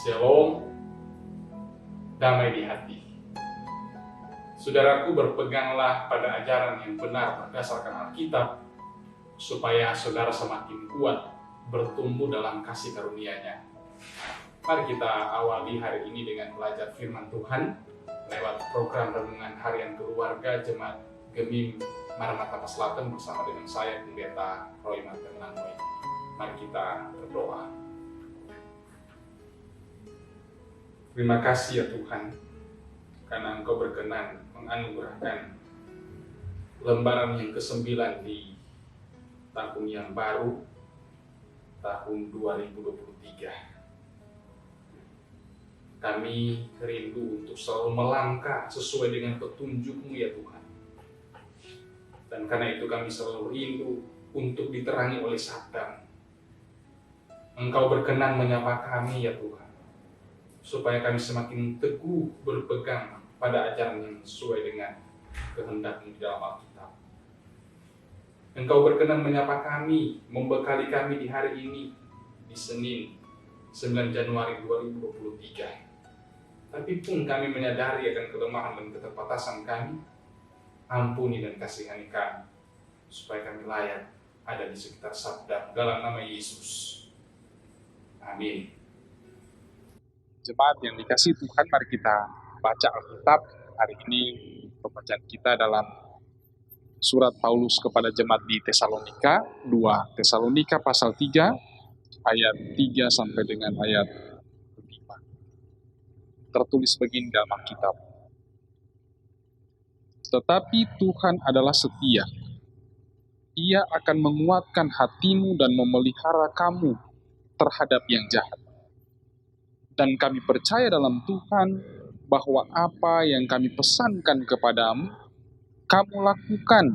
Shalom, damai di hati. Saudaraku, berpeganglah pada ajaran yang benar berdasarkan Alkitab, supaya saudara semakin kuat bertumbuh dalam kasih karunia-Nya. Mari kita awali hari ini dengan belajar firman Tuhan lewat program Renungan Harian Keluarga Jemaat Gemim Maranatha Selatan bersama dengan saya, Pendeta Roy Martin Langwe. Mari kita berdoa. Terima kasih ya Tuhan, karena Engkau berkenan menganugerahkan lembaran yang ke-9 di tahun yang baru, tahun 2023. Kami rindu untuk selalu melangkah sesuai dengan petunjuk-Mu ya Tuhan. Dan karena itu kami selalu rindu untuk diterangi oleh sabda. Engkau berkenan menyapa kami ya Tuhan, supaya kami semakin teguh berpegang pada ajaran yang sesuai dengan kehendak-Mu di dalam Alkitab. Engkau berkenan menyapa kami, membekali kami di hari ini, di Senin 9 Januari 2023. Tapi pun kami menyadari akan kelemahan dan keterbatasan kami. Ampuni dan kasihani kami, supaya kami layak ada di sekitar sabda dalam nama Yesus. Amin. Jemaat yang dikasihi Tuhan, mari kita baca Alkitab. Hari ini pembacaan kita dalam surat Paulus kepada jemaat di Tesalonika, 2 Tesalonika pasal 3, ayat 3 sampai dengan ayat 5. Tertulis begini dalam Alkitab. Tetapi Tuhan adalah setia. Ia akan menguatkan hatimu dan memelihara kamu terhadap yang jahat. Dan kami percaya dalam Tuhan bahwa apa yang kami pesankan kepadamu, kamu lakukan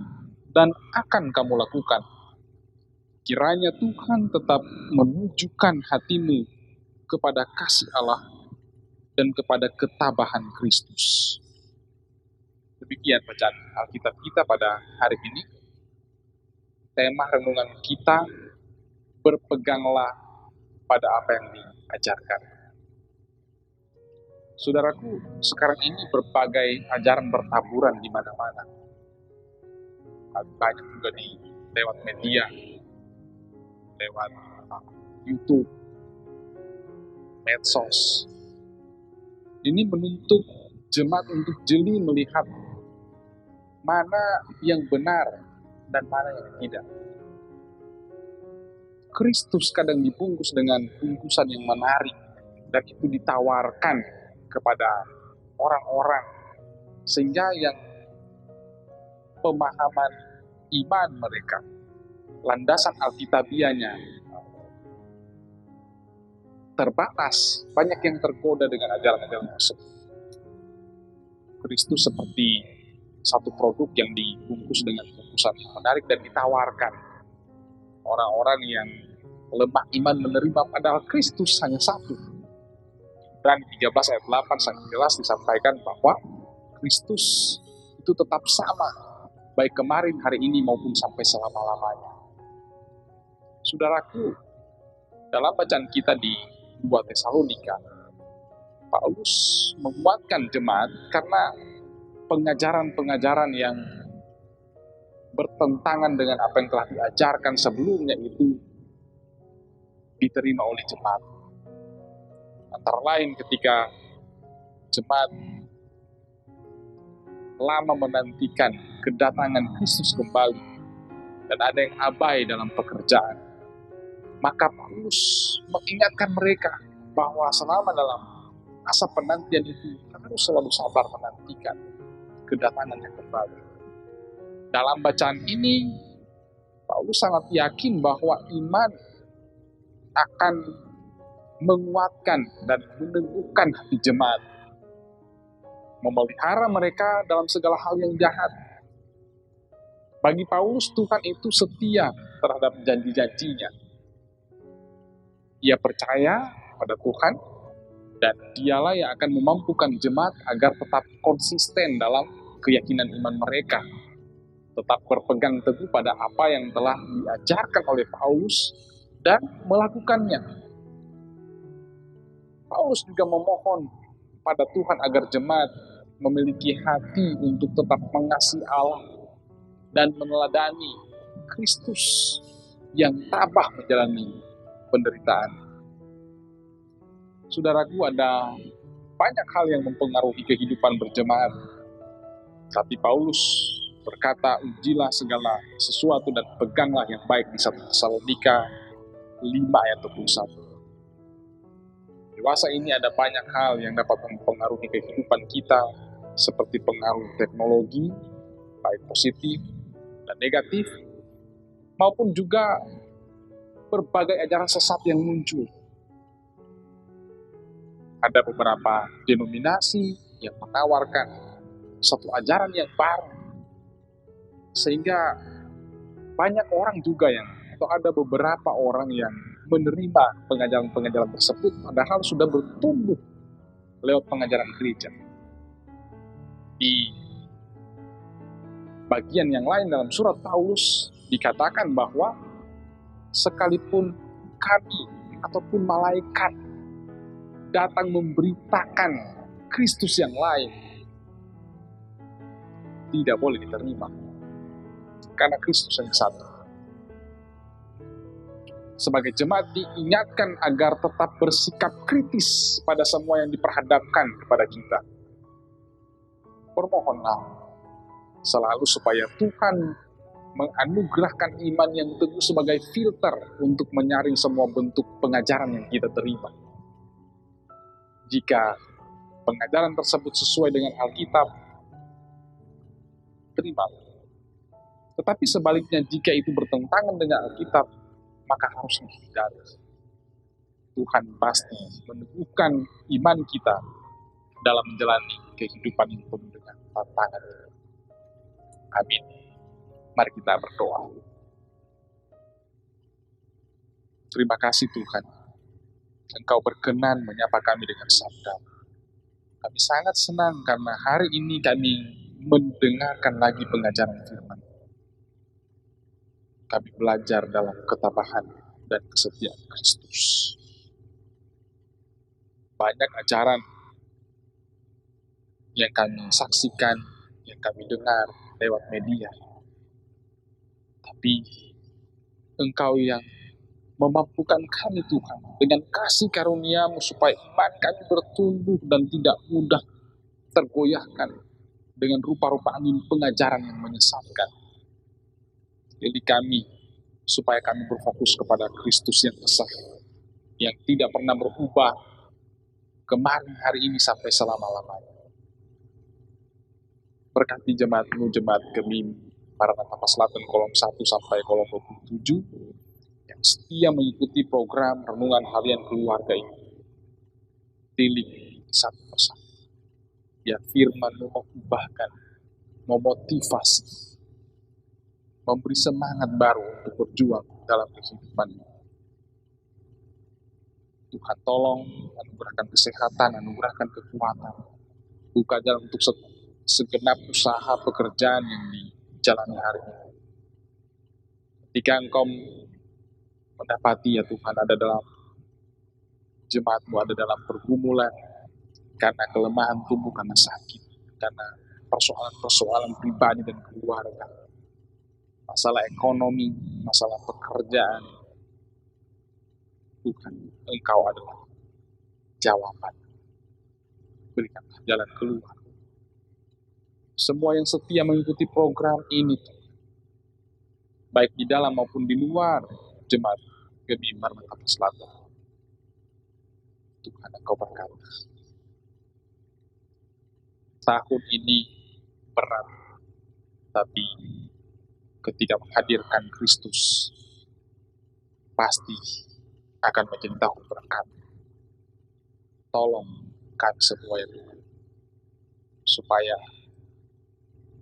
dan akan kamu lakukan. Kiranya Tuhan tetap menunjukkan hatimu kepada kasih Allah dan kepada ketabahan Kristus. Demikian bacaan Alkitab kita pada hari ini. Tema renungan kita, berpeganglah pada apa yang diajarkan. Saudaraku, sekarang ini berbagai ajaran bertaburan di mana-mana. Banyak juga lewat media, lewat YouTube, medsos. Ini menuntut jemaat untuk jeli melihat mana yang benar dan mana yang tidak. Kristus kadang dibungkus dengan bungkusan yang menarik, dan itu ditawarkan kepada orang-orang, sehingga yang pemahaman iman mereka, landasan alkitabiahnya terbatas, banyak yang tergoda dengan ajaran-ajaran tersebut. Kristus seperti satu produk yang dibungkus dengan bungkusan yang menarik dan ditawarkan. Orang-orang yang lemah iman menerima, padahal Kristus hanya satu. Dan 13 ayat 8 sangat jelas disampaikan bahwa Kristus itu tetap sama, baik kemarin, hari ini, maupun sampai selama-lamanya. Saudaraku, dalam bacaan kita di 2 Tesalonika, Paulus menguatkan jemaat karena pengajaran-pengajaran yang bertentangan dengan apa yang telah diajarkan sebelumnya itu diterima oleh jemaat. Antara lain ketika jemaat lama menantikan kedatangan Kristus kembali dan ada yang abai dalam pekerjaan, maka Paulus mengingatkan mereka bahwa selama dalam masa penantian itu harus selalu sabar menantikan kedatangannya kembali. Dalam bacaan ini, Paulus sangat yakin bahwa iman akan menguatkan dan meneguhkan hati jemaat, memelihara mereka dalam segala hal yang jahat. Bagi Paulus, Tuhan itu setia terhadap janji-janjinya. Ia percaya pada Tuhan, dan dialah yang akan memampukan jemaat agar tetap konsisten dalam keyakinan iman mereka, tetap berpegang teguh pada apa yang telah diajarkan oleh Paulus dan melakukannya. Paulus juga memohon pada Tuhan agar jemaat memiliki hati untuk tetap mengasihi Allah dan meneladani Kristus yang tabah menjalani penderitaan. Saudaraku, ada banyak hal yang mempengaruhi kehidupan berjemaat. Tapi Paulus berkata, ujilah segala sesuatu dan peganglah yang baik di 1 Tesalonika 5 ayat 21. Dewasa ini ada banyak hal yang dapat mempengaruhi kehidupan kita, seperti pengaruh teknologi, baik positif dan negatif, maupun juga berbagai ajaran sesat yang muncul. Ada beberapa denominasi yang menawarkan satu ajaran yang baru, sehingga banyak orang juga atau ada beberapa orang yang menerima pengajaran-pengajaran tersebut, padahal sudah bertumbuh lewat pengajaran gereja. Di bagian yang lain dalam surat Paulus dikatakan bahwa sekalipun kami ataupun malaikat datang memberitakan Kristus yang lain, tidak boleh diterima, karena Kristus yang satu. Sebagai jemaat diingatkan agar tetap bersikap kritis pada semua yang diperhadapkan kepada kita. Bermohonlah selalu supaya Tuhan menganugerahkan iman yang teguh sebagai filter untuk menyaring semua bentuk pengajaran yang kita terima. Jika pengajaran tersebut sesuai dengan Alkitab, terima. Tetapi sebaliknya, jika itu bertentangan dengan Alkitab, maka harus dihindari. Tuhan pasti meneguhkan iman kita dalam menjalani kehidupan yang penuh dengan tantangan. Amin. Mari kita berdoa. Terima kasih Tuhan, Engkau berkenan menyapa kami dengan sabda. Kami sangat senang karena hari ini kami mendengarkan lagi pengajaran firman. Kami belajar dalam ketabahan dan kesetiaan Kristus. Banyak ajaran yang kami saksikan, yang kami dengar lewat media. Tapi Engkau yang memampukan kami Tuhan dengan kasih karunia-Mu supaya iman kami bertumbuh dan tidak mudah tergoyahkan dengan rupa-rupa angin pengajaran yang menyesatkan. Jadi kami, supaya kami berfokus kepada Kristus yang esa, yang tidak pernah berubah kemarin, hari ini, sampai selama-lamanya. Berkati jemaat-Mu, jemaat Gemim Maranatha Selatan kolom 1 sampai kolom 27, yang setia mengikuti program renungan harian keluarga ini. Tilik satu persatu. Biar firman-Mu mengubahkan, memotivasi, memberi semangat baru untuk berjuang dalam kehidupan. Tuhan tolong anugerahkan kesehatan, anugerahkan kekuatan, buka jalan untuk segenap usaha pekerjaan yang dijalani hari ini. Ketika Engkau mendapati ya Tuhan ada dalam jemaat-Mu, ada dalam pergumulan karena kelemahan tubuh, karena sakit, karena persoalan-persoalan pribadi dan keluarga, masalah ekonomi, masalah pekerjaan, Tuhan, Engkau adalah jawaban. Berikanlah jalan keluar. Semua yang setia mengikuti program ini, baik di dalam maupun di luar jemaat Gemim Maranatha Selatan, Tuhan, Engkau berkati. Tahun ini berat, tapi ketika menghadirkan Kristus, pasti akan menjadi tahun berkat. Tolong kami semua ya Tuhan, supaya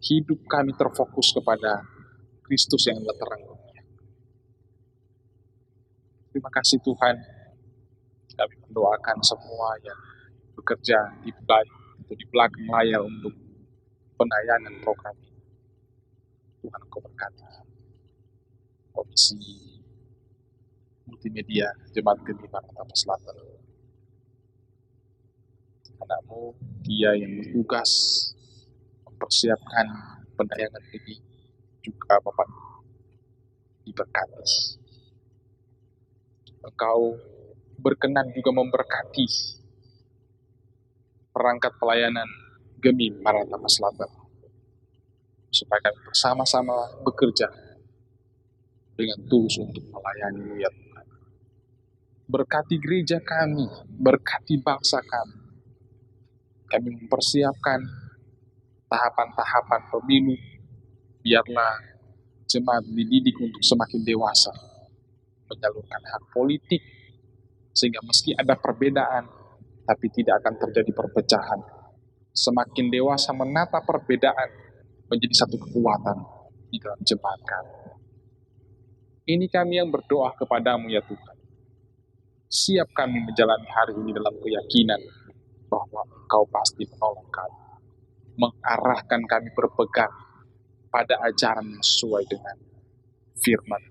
hidup kami terfokus kepada Kristus yang adalah terang dunia. Terima kasih Tuhan, kami mendoakan semua yang bekerja di belakang layar untuk penayangan program ini. Tuhan, Engkau berkati. Komisi Multimedia Jemaat Gemim Maranatha Selatan, anak-Mu, dia yang bertugas mempersiapkan penayangan ini juga Bapak diberkati. Engkau berkenan juga memberkati perangkat pelayanan Gemi Maranatha Selatan, supaya kami bersama-sama bekerja dengan tulus untuk melayani-Mu ya Tuhan. Berkati gereja kami, berkati bangsa kami. Kami mempersiapkan tahapan-tahapan pemilu, biarlah jemaat dididik untuk semakin dewasa, menyalurkan hak politik, sehingga meski ada perbedaan, tapi tidak akan terjadi perpecahan. Semakin dewasa menata perbedaan menjadi satu kekuatan di dalam jemaat kami. Ini kami yang berdoa kepadamu ya Tuhan. Siap kami menjalani hari ini dalam keyakinan bahwa Engkau pasti menolong kami, mengarahkan kami berpegang pada ajaran yang sesuai dengan firman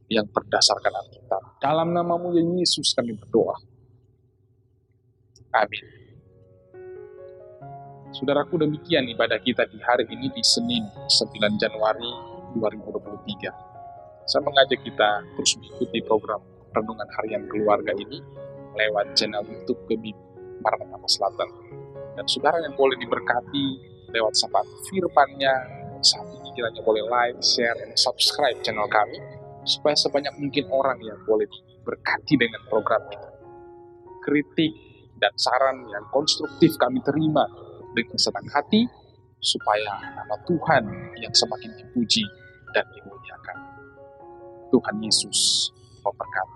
yang berdasarkan Alkitab. Dalam nama-Mu ya Yesus kami berdoa. Amin. Saudaraku, demikian ibadah kita di hari ini di Senin 9 Januari 2023. Saya mengajak kita terus mengikuti program Renungan Harian Keluarga ini lewat channel YouTube Gemi Maranatha Selatan. Dan saudara yang boleh diberkati lewat sapaan firman-Nya, saat ini kiranya boleh like, share, dan subscribe channel kami, supaya sebanyak mungkin orang yang boleh diberkati dengan program ini. Kritik dan saran yang konstruktif kami terima dengan senang hati, supaya nama Tuhan yang semakin dipuji dan dimuliakan. Tuhan Yesus memberkati.